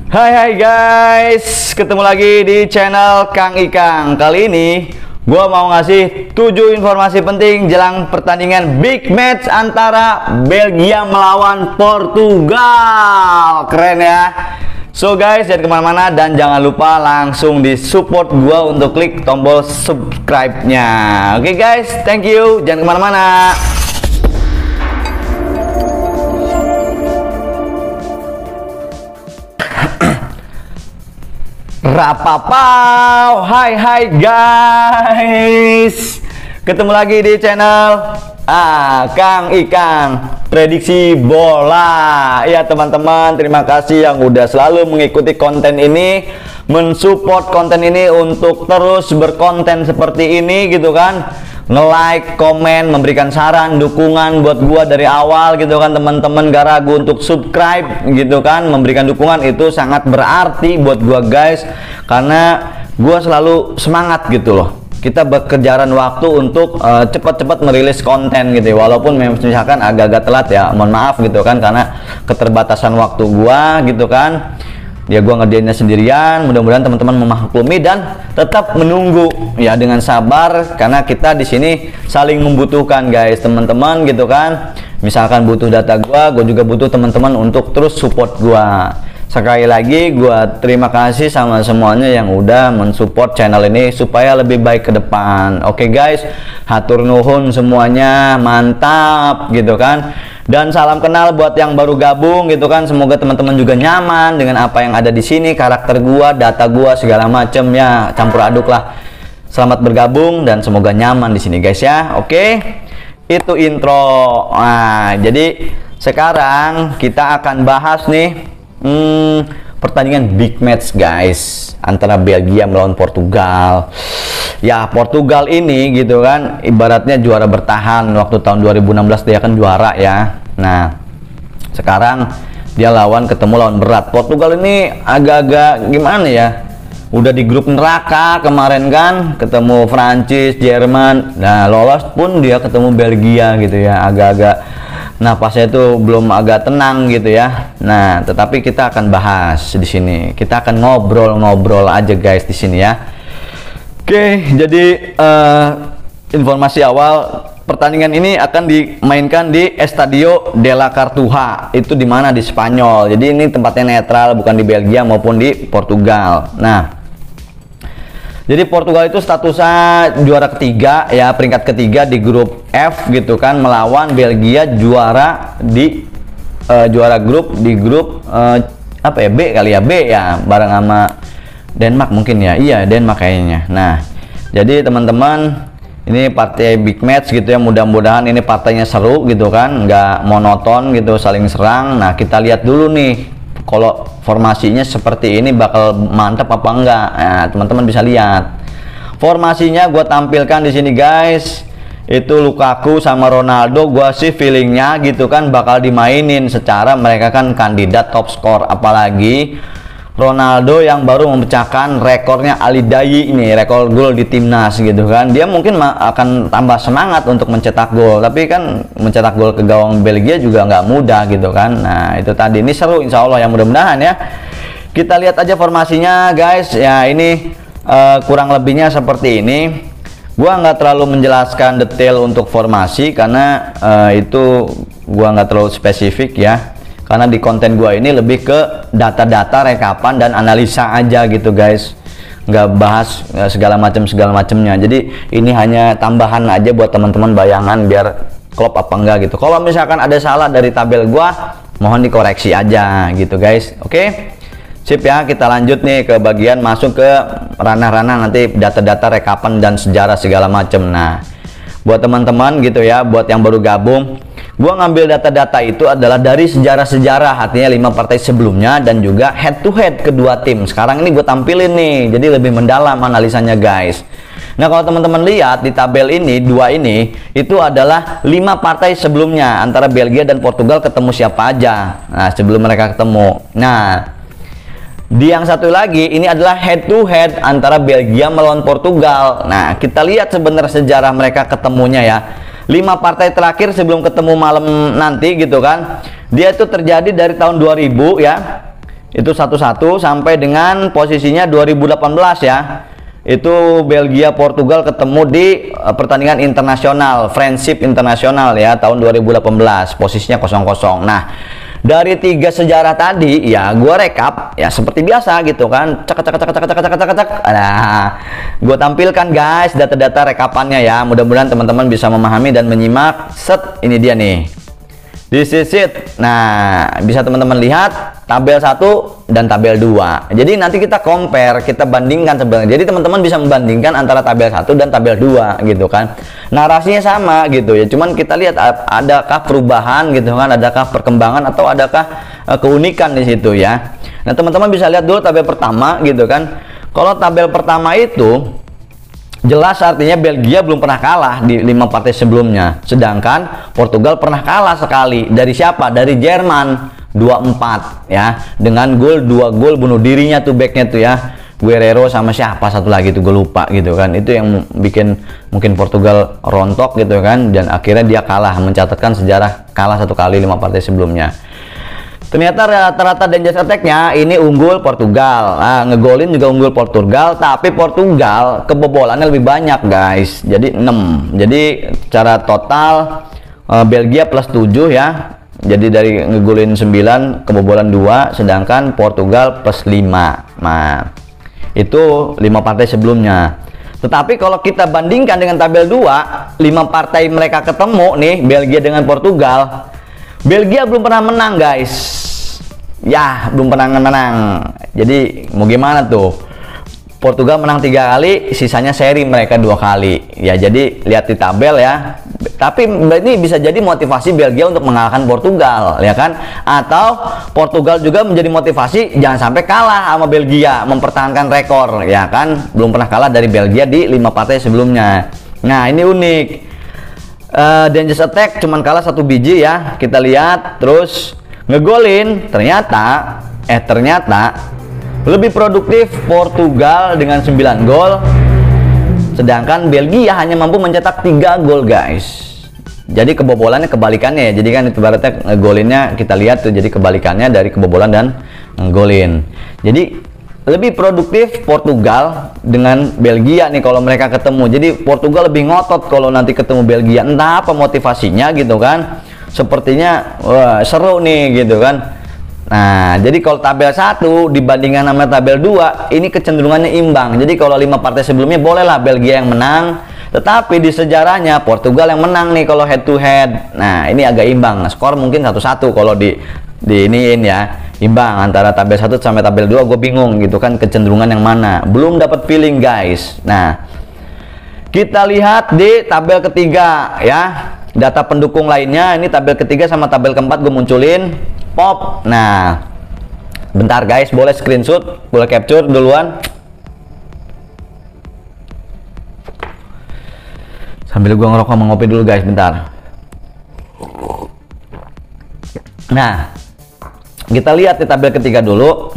Hai guys, ketemu lagi di channel Kang Ikang. Kali ini gua mau ngasih 7 informasi penting jelang pertandingan big match antara Belgia melawan Portugal. Keren ya. So guys, jangan kemana-mana dan jangan lupa langsung di support gua untuk klik tombol subscribe-nya. Oke guys, thank you. Jangan kemana-mana. Rapapau, hai guys, ketemu lagi di channel Kang Ikang prediksi bola. Ya teman-teman, terima kasih yang udah selalu mengikuti konten ini, mensupport konten ini untuk terus berkonten seperti ini gitu kan. Nge-like, komen, memberikan saran, dukungan buat gua dari awal gitu kan teman-teman. Gak ragu untuk subscribe gitu kan, memberikan dukungan itu sangat berarti buat gua guys, karena gua selalu semangat gitu loh. Kita berkejaran waktu untuk cepat-cepat merilis konten gitu ya. Walaupun misalkan agak-agak telat ya, mohon maaf gitu kan, karena keterbatasan waktu gua gitu kan. Ya gua ngerjainnya sendirian, mudah-mudahan teman-teman memaklumi dan tetap menunggu ya dengan sabar, karena kita di sini saling membutuhkan guys, teman-teman gitu kan. Misalkan butuh data gua juga butuh teman-teman untuk terus support gua. Sekali lagi gua terima kasih sama semuanya yang udah mensupport channel ini supaya lebih baik ke depan. Oke guys, hatur nuhun semuanya, mantap gitu kan. Dan salam kenal buat yang baru gabung gitu kan. Semoga teman-teman juga nyaman dengan apa yang ada di sini, karakter gua, data gua, segala macem ya, campur aduk lah. Selamat bergabung dan semoga nyaman di sini guys ya. Oke, itu intro. Nah, jadi sekarang kita akan bahas nih pertandingan big match guys antara Belgia melawan Portugal. Ya Portugal ini gitu kan ibaratnya juara bertahan. Waktu tahun 2016 dia kan juara ya. Nah sekarang dia ketemu lawan berat. Portugal ini agak-agak gimana ya, udah di grup neraka kemarin kan, ketemu Prancis, Jerman. Nah lolos pun dia ketemu Belgia gitu ya, agak-agak napasnya itu belum agak tenang gitu ya. Nah, tetapi kita akan bahas di sini. Kita akan ngobrol-ngobrol aja guys di sini ya. Oke, jadi informasi awal, pertandingan ini akan dimainkan di Estadio de la Cartuja. Itu di mana? Di Spanyol. Jadi ini tempatnya netral, bukan di Belgia maupun di Portugal. Nah, jadi Portugal itu statusnya juara ketiga ya, peringkat ketiga di grup F gitu kan, melawan Belgia juara di juara grup di grup apa ya, B kali ya, B ya, bareng sama Denmark mungkin ya. Iya, Denmark kayaknya. Nah, jadi teman-teman, ini partai big match gitu ya, mudah-mudahan ini partainya seru gitu kan, nggak monoton gitu, saling serang. Nah, kita lihat dulu nih kalau formasinya seperti ini bakal mantap apa enggak. Nah, teman-teman bisa lihat formasinya gue tampilkan di sini guys. Itu Lukaku sama Ronaldo, gue sih feelingnya gitu kan bakal dimainin, secara mereka kan kandidat top skor, apalagi Ronaldo yang baru memecahkan rekornya Ali Dayi ini, rekor gol di timnas gitu kan. Dia mungkin akan tambah semangat untuk mencetak gol, tapi kan mencetak gol ke gawang Belgia juga nggak mudah gitu kan. Nah itu tadi, ini seru insya Allah ya, mudah-mudahan ya. Kita lihat aja formasinya guys ya. Ini kurang lebihnya seperti ini. Gua nggak terlalu menjelaskan detail untuk formasi karena itu gua nggak terlalu spesifik ya, karena di konten gua ini lebih ke data-data, rekapan dan analisa aja gitu guys, nggak bahas segala macamnya. Jadi ini hanya tambahan aja buat teman-teman, bayangan biar klop apa enggak gitu. Kalau misalkan ada salah dari tabel gua, mohon dikoreksi aja gitu guys. Oke, sip ya. Kita lanjut nih ke bagian masuk ke ranah-ranah nanti data-data, rekapan dan sejarah segala macam. Nah buat teman-teman gitu ya, buat yang baru gabung, gua ngambil data-data itu adalah dari sejarah-sejarah, artinya 5 partai sebelumnya dan juga head to head kedua tim. Sekarang ini gue tampilin nih, jadi lebih mendalam analisanya guys. Nah kalau teman-teman lihat di tabel ini, dua ini itu adalah 5 partai sebelumnya antara Belgia dan Portugal ketemu siapa aja. Nah sebelum mereka ketemu. Nah di yang satu lagi ini adalah head to head antara Belgia melawan Portugal. Nah kita lihat sebenarnya sejarah mereka ketemunya ya. 5 partai terakhir sebelum ketemu malam nanti gitu kan, dia itu terjadi dari tahun 2000 ya. Itu 1-1 sampai dengan posisinya 2018 ya. Itu Belgia Portugal ketemu di pertandingan internasional, friendship internasional ya, tahun 2018, posisinya 0-0. Nah, dari 3 sejarah tadi ya gua rekap ya seperti biasa gitu kan. Nah, gua tampilkan guys data-data rekapannya ya. Mudah-mudahan teman-teman bisa memahami dan menyimak. Set, ini dia nih. This is it. Nah, bisa teman-teman lihat tabel 1 dan tabel 2. Jadi nanti kita compare, kita bandingkan sebenarnya. Jadi teman-teman bisa membandingkan antara tabel 1 dan tabel 2 gitu kan. Narasinya sama gitu ya. Cuman kita lihat adakah perubahan gitu kan, adakah perkembangan atau adakah keunikan di situ ya. Nah, teman-teman bisa lihat dulu tabel pertama gitu kan. Kalau tabel pertama itu jelas artinya Belgia belum pernah kalah di 5 partai sebelumnya. Sedangkan Portugal pernah kalah sekali. Dari siapa? Dari Jerman 2-4 ya. Dengan gol 2 gol bunuh dirinya tuh backnya tuh ya. Guerrero sama siapa satu lagi tuh gue lupa gitu kan. Itu yang bikin mungkin Portugal rontok gitu kan. Dan akhirnya dia kalah, mencatatkan sejarah kalah 1 kali 5 partai sebelumnya. Ternyata rata-rata Dangerous Attack-nya ini unggul Portugal. Nah, ngegolin juga unggul Portugal, tapi Portugal kebobolannya lebih banyak guys. Jadi 6. Jadi secara total Belgia plus 7 ya. Jadi dari ngegolin 9, kebobolan 2, sedangkan Portugal plus 5. Nah, itu 5 partai sebelumnya. Tetapi kalau kita bandingkan dengan tabel 2, 5 partai mereka ketemu nih, Belgia dengan Portugal. Belgia belum pernah menang guys. Ya, belum pernah menang. Jadi mau gimana tuh? Portugal menang 3 kali, sisanya seri mereka 2 kali. Ya, jadi lihat di tabel ya. Tapi ini bisa jadi motivasi Belgia untuk mengalahkan Portugal, ya kan? Atau Portugal juga menjadi motivasi jangan sampai kalah sama Belgia, mempertahankan rekor, ya kan? Belum pernah kalah dari Belgia di 5 partai sebelumnya. Nah, ini unik. Dangerous Attack cuman kalah 1 biji ya. Kita lihat terus ngegolin ternyata lebih produktif Portugal dengan 9 gol, sedangkan Belgia hanya mampu mencetak 3 gol guys. Jadi kebobolannya kebalikannya ya. Jadi kan itu berarti ngegolinnya kita lihat tuh, jadi kebalikannya dari kebobolan dan ngegolin. Jadi lebih produktif Portugal dengan Belgia nih kalau mereka ketemu. Jadi Portugal lebih ngotot kalau nanti ketemu Belgia. Entah apa motivasinya gitu kan. Sepertinya wah seru nih gitu kan. Nah, jadi kalau tabel 1 dibandingkan sama tabel 2 ini kecenderungannya imbang. Jadi kalau 5 partai sebelumnya bolehlah Belgia yang menang, tetapi di sejarahnya Portugal yang menang nih kalau head to head. Nah, ini agak imbang. Skor mungkin 1-1 kalau di iniin ya. Imbang antara tabel 1 sampai tabel 2, gue bingung gitu kan kecenderungan yang mana. Belum dapat feeling guys. Nah, kita lihat di tabel ketiga ya. Data pendukung lainnya ini tabel ketiga sama tabel keempat gue munculin. Pop. Nah, bentar guys, boleh screenshot, boleh capture duluan. Sambil gua ngerokok mengopi dulu guys, bentar. Nah, kita lihat di tabel ketiga dulu.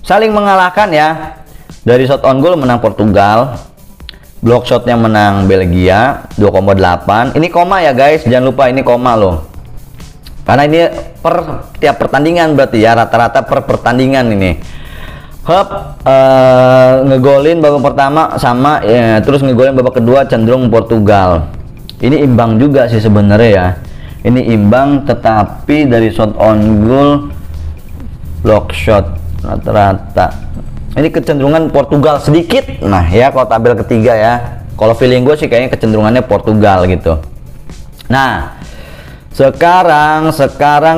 Saling mengalahkan ya. Dari shot on goal menang Portugal. Block shotnya menang Belgia 2,8. Ini koma ya guys, jangan lupa ini koma loh. Karena ini per tiap pertandingan berarti ya, rata-rata per pertandingan ini. Ngegolin babak pertama sama ya, terus ngegolin babak kedua cenderung Portugal. Ini imbang juga sih sebenarnya ya. Ini imbang, tetapi dari shot on goal, block shot rata-rata ini kecenderungan Portugal sedikit. Nah ya, kalau tabel ketiga ya, kalau feeling gue sih kayaknya kecenderungannya Portugal gitu. Nah, sekarang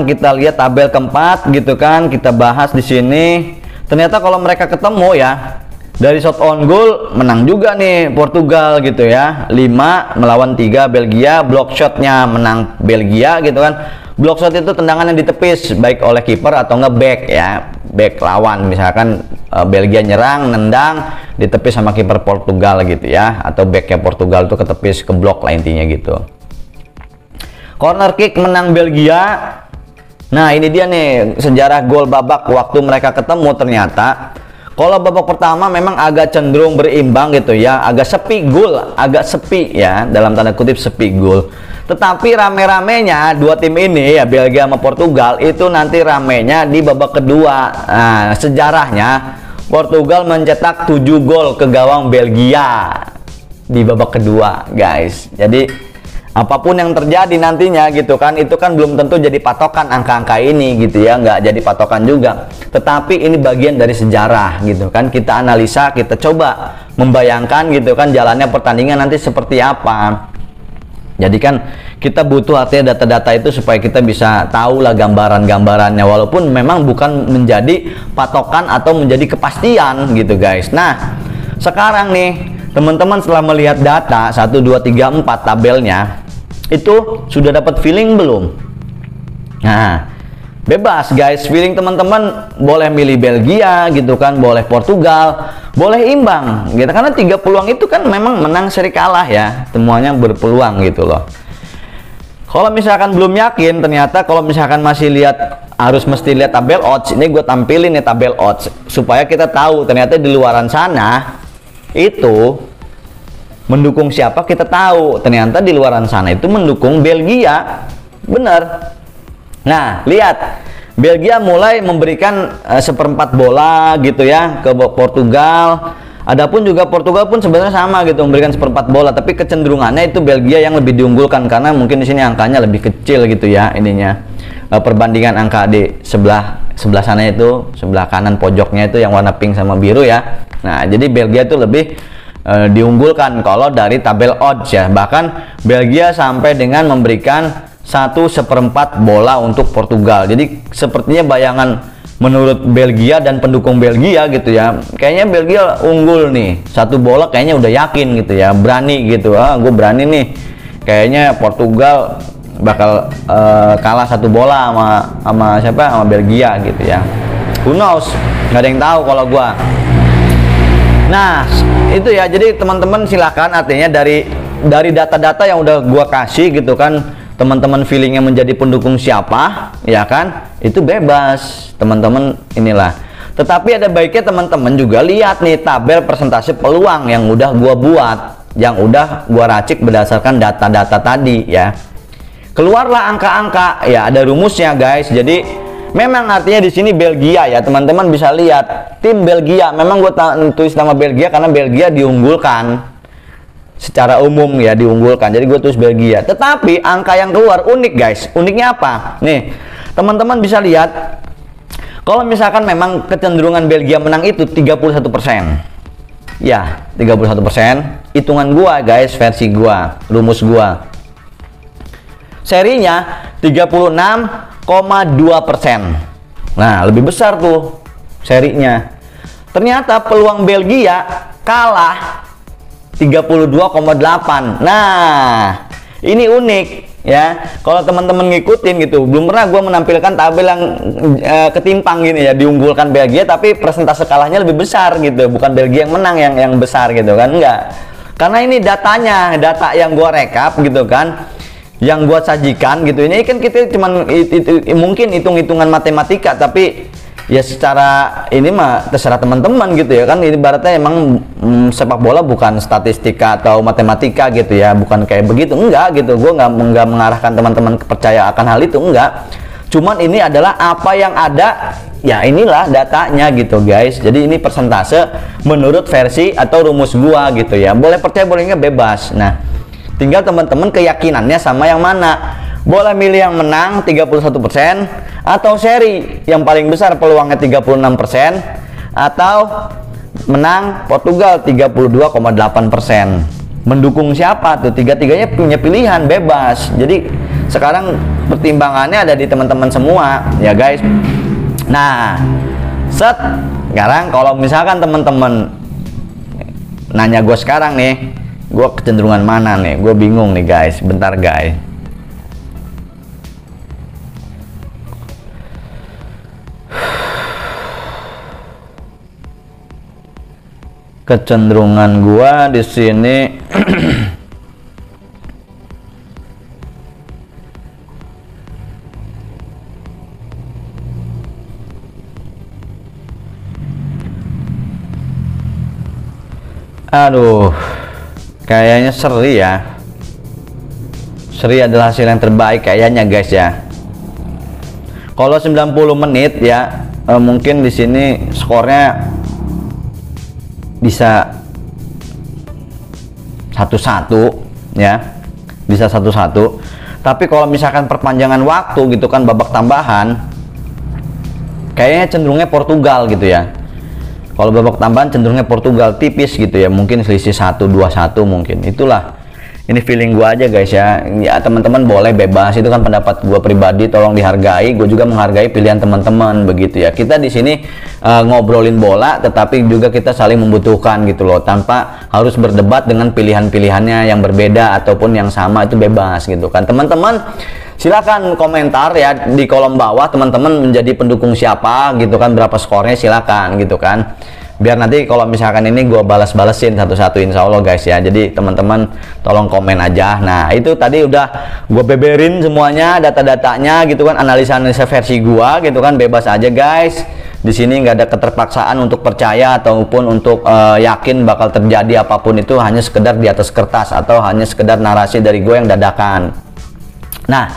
kita lihat tabel keempat gitu kan, kita bahas di sini. Ternyata kalau mereka ketemu ya, dari shot on goal menang juga nih Portugal gitu ya, 5 melawan 3 Belgia. Block shotnya menang Belgia gitu kan. Block shot itu tendangan yang ditepis baik oleh kiper atau nge-back ya, back lawan. Misalkan Belgia nyerang, nendang, ditepis sama kiper Portugal gitu ya, atau backnya Portugal itu ketepis, ke blok lah intinya gitu. Corner kick menang Belgia. Nah ini dia nih sejarah gol babak waktu mereka ketemu. Ternyata Kalau babak pertama memang agak cenderung berimbang gitu ya, agak sepi gol, agak sepi ya, dalam tanda kutip sepi gol. Tetapi rame-ramenya dua tim ini ya, Belgia sama Portugal, itu nanti ramenya di babak kedua. Nah, sejarahnya Portugal mencetak 7 gol ke gawang Belgia di babak kedua, guys. Jadi apapun yang terjadi nantinya gitu kan, itu kan belum tentu jadi patokan angka-angka ini gitu ya, nggak jadi patokan juga. Tetapi ini bagian dari sejarah gitu kan, kita analisa, kita coba membayangkan gitu kan jalannya pertandingan nanti seperti apa. Jadi kan kita butuh artinya data-data itu supaya kita bisa tahu lah gambaran-gambarannya, walaupun memang bukan menjadi patokan atau menjadi kepastian gitu guys. Nah sekarang nih teman-teman setelah melihat data 1, 2, 3, 4 tabelnya, itu sudah dapat feeling belum? Nah bebas guys, feeling teman-teman boleh milih Belgia gitu kan, boleh Portugal, boleh imbang gitu, karena 3 peluang itu kan memang menang seri kalah ya, semuanya berpeluang gitu loh. Kalau misalkan belum yakin, ternyata kalau misalkan masih lihat, harus mesti lihat tabel odds. Ini gue tampilin nih tabel odds supaya kita tahu ternyata di luaran sana itu mendukung siapa. Kita tahu ternyata di luaran sana itu mendukung Belgia, bener. Nah lihat, Belgia mulai memberikan seperempat bola gitu ya ke Portugal. Adapun juga Portugal pun sebenarnya sama gitu, memberikan seperempat bola, tapi kecenderungannya itu Belgia yang lebih diunggulkan karena mungkin di sini angkanya lebih kecil gitu ya ininya. Perbandingan angka di sebelah sana itu, sebelah kanan pojoknya itu yang warna pink sama biru ya. Nah jadi Belgia itu lebih diunggulkan kalau dari tabel odds ya. Bahkan Belgia sampai dengan memberikan 1/4 bola untuk Portugal. Jadi sepertinya bayangan menurut Belgia dan pendukung Belgia gitu ya, kayaknya Belgia unggul nih 1 bola, kayaknya udah yakin gitu ya, berani gitu. Gue berani nih, kayaknya Portugal bakal kalah 1 bola sama siapa, sama Belgia gitu ya. Who knows, nggak ada yang tahu kalau gua. Nah itu ya, jadi teman-teman silakan artinya dari data-data yang udah gua kasih gitu kan, teman-teman feelingnya menjadi pendukung siapa ya kan, itu bebas teman-teman inilah. Tetapi ada baiknya teman-teman juga lihat nih tabel persentase peluang yang udah gua buat, yang udah gua racik berdasarkan data-data tadi ya. Keluarlah angka-angka ya, ada rumusnya guys. Jadi memang artinya di sini Belgia ya, teman-teman bisa lihat tim Belgia. Memang gue tulis nama Belgia karena Belgia diunggulkan secara umum ya, diunggulkan. Jadi gue tulis Belgia. Tetapi angka yang keluar unik guys. Uniknya apa? Nih teman-teman bisa lihat, kalau misalkan memang kecenderungan Belgia menang itu 31%. Ya 31%. Hitungan gua guys, versi gua, rumus gua. Serinya 36,2%. Nah lebih besar tuh serinya. Ternyata peluang Belgia kalah 32,8. Nah ini unik ya, kalau teman-teman ngikutin gitu. Belum pernah gue menampilkan tabel yang ketimpang gini ya, diunggulkan Belgia tapi persentase kalahnya lebih besar gitu, bukan Belgia yang menang yang besar gitu kan, enggak. Karena ini datanya, data yang gue rekap gitu kan, yang gua sajikan gitu. Ini kan kita cuman mungkin hitung-hitungan matematika, tapi ya secara ini mah terserah teman-teman gitu ya kan. Ini ibaratnya emang sepak bola bukan statistika atau matematika gitu ya, bukan kayak begitu, enggak gitu. Gua nggak mengarahkan teman-teman percaya akan hal itu, enggak. Cuman ini adalah apa yang ada ya, inilah datanya gitu guys. Jadi ini persentase menurut versi atau rumus gua gitu ya. Boleh percaya boleh enggak, bebas. Nah tinggal teman-teman keyakinannya sama yang mana. Boleh milih yang menang 31% atau seri yang paling besar peluangnya 36%, atau menang Portugal 32,8%. Mendukung siapa tuh? Tiga-tiganya punya pilihan, bebas. Jadi sekarang pertimbangannya ada di teman-teman semua ya guys. Nah sekarang kalau misalkan teman-teman nanya gue sekarang nih, gue kecenderungan mana nih? Gue bingung nih guys. Bentar guys. Kecenderungan gue di sini Aduh, kayaknya seri ya. Seri adalah hasil yang terbaik kayaknya guys ya. Kalau 90 menit ya, mungkin di sini skornya bisa 1-1 ya. Bisa 1-1. Tapi kalau misalkan perpanjangan waktu gitu kan, babak tambahan, kayaknya cenderungnya Portugal gitu ya. Kalau babak tambahan cenderungnya Portugal, tipis gitu ya, mungkin selisih 1-2-1 mungkin. Itulah, ini feeling gua aja guys ya. Ya teman-teman boleh bebas, itu kan pendapat gua pribadi, tolong dihargai. Gue juga menghargai pilihan teman-teman begitu ya. Kita di sini ngobrolin bola, tetapi juga kita saling membutuhkan gitu loh, tanpa harus berdebat dengan pilihan-pilihannya yang berbeda ataupun yang sama, itu bebas gitu kan. Teman-teman silakan komentar ya di kolom bawah, teman-teman menjadi pendukung siapa gitu kan, berapa skornya silakan gitu kan, biar nanti kalau misalkan ini gue balas-balesin satu-satu insya Allah guys ya. Jadi teman-teman tolong komen aja. Nah itu tadi udah gue beberin semuanya, data-datanya gitu kan, analisa-analisa versi gue gitu kan, bebas aja guys. Di sini nggak ada keterpaksaan untuk percaya ataupun untuk yakin bakal terjadi apapun, itu hanya sekedar di atas kertas atau hanya sekedar narasi dari gue yang dadakan. Nah,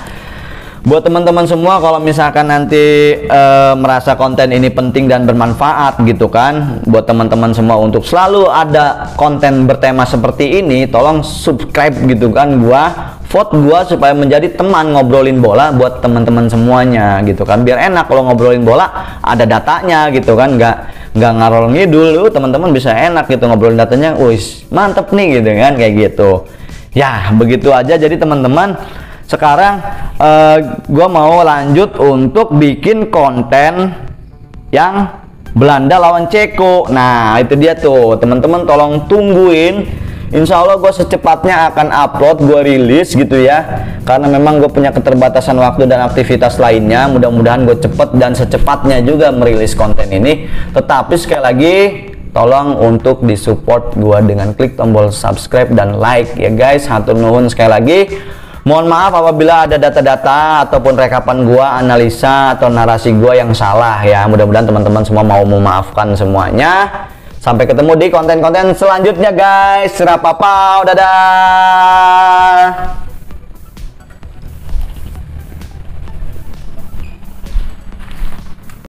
buat teman-teman semua, kalau misalkan nanti merasa konten ini penting dan bermanfaat gitu kan, buat teman-teman semua untuk selalu ada konten bertema seperti ini, tolong subscribe gitu kan, vote gua supaya menjadi teman ngobrolin bola buat teman-teman semuanya gitu kan, biar enak kalau ngobrolin bola ada datanya gitu kan, nggak ngarol ngidul, teman-teman bisa enak gitu ngobrolin datanya, wis mantep nih gitu kan, kayak gitu ya. Begitu aja. Jadi teman-teman, sekarang gue mau lanjut untuk bikin konten yang Belanda lawan Ceko. Nah itu dia tuh teman-teman, tolong tungguin. Insya Allah gue secepatnya akan upload, gue rilis gitu ya, karena memang gue punya keterbatasan waktu dan aktivitas lainnya. Mudah-mudahan gue cepet dan secepatnya juga merilis konten ini. Tetapi sekali lagi tolong untuk disupport gue dengan klik tombol subscribe dan like ya guys. Hatur nuhun sekali lagi. Mohon maaf apabila ada data-data ataupun rekapan gua, analisa atau narasi gua yang salah ya. Mudah-mudahan teman-teman semua mau memaafkan semuanya. Sampai ketemu di konten-konten selanjutnya guys. Rapapau, dadah.